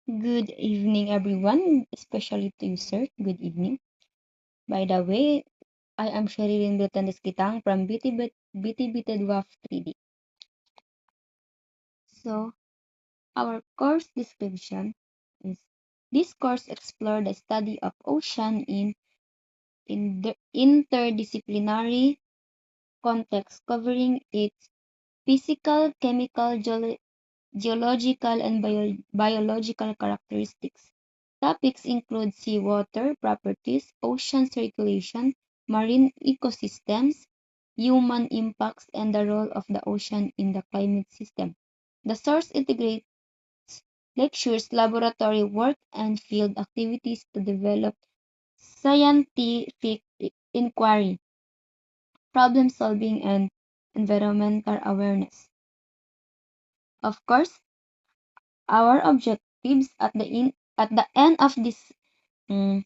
Good evening, everyone, especially to you, sir. Good evening. By the way, I am Sherilyn Biltanes Kitang from BTB Dwarf 3D. So, our course description is this course explores the study of ocean in the interdisciplinary context, covering its physical, chemical, geological, and biological characteristics. Topics include seawater properties, ocean circulation, marine ecosystems, human impacts, and the role of the ocean in the climate system. The source integrates lectures, laboratory work, and field activities to develop scientific inquiry, problem solving, and environmental awareness. Of course, our objectives at the end of this mm,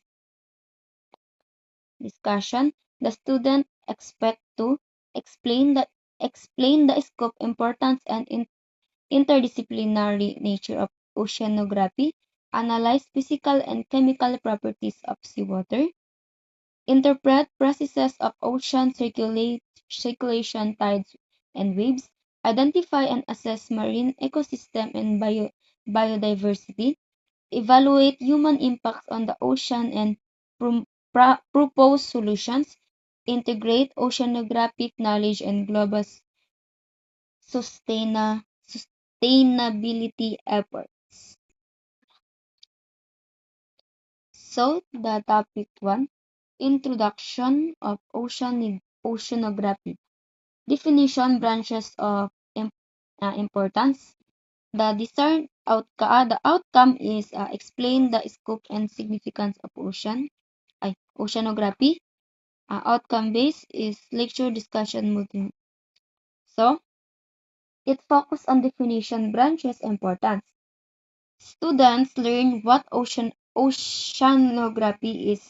discussion, the student expect to explain the explain the scope, importance, and interdisciplinary nature of oceanography, analyze physical and chemical properties of seawater, interpret processes of ocean circulation, tides, and waves, identify and assess marine ecosystem and biodiversity, evaluate human impacts on the ocean and propose solutions, integrate oceanographic knowledge and global sustainability efforts. So, the topic 1, Introduction of Oceanography. Definition, branches of importance. The outcome is explain the scope and significance of oceanography. Outcome based is lecture discussion multi. So, it focuses on definition, branches, importance. Students learn what oceanography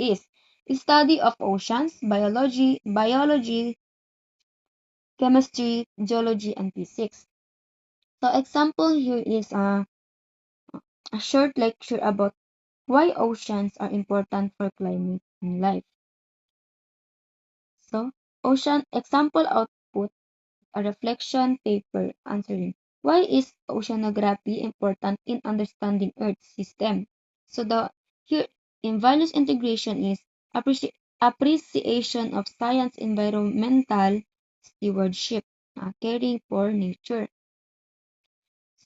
is study of oceans, biology, chemistry, geology, and physics. So example here is a short lecture about why oceans are important for climate and life. So ocean example output, a reflection paper answering why is oceanography important in understanding Earth's system. So the here in values integration is appreciation of science, environmental stewardship, caring for nature.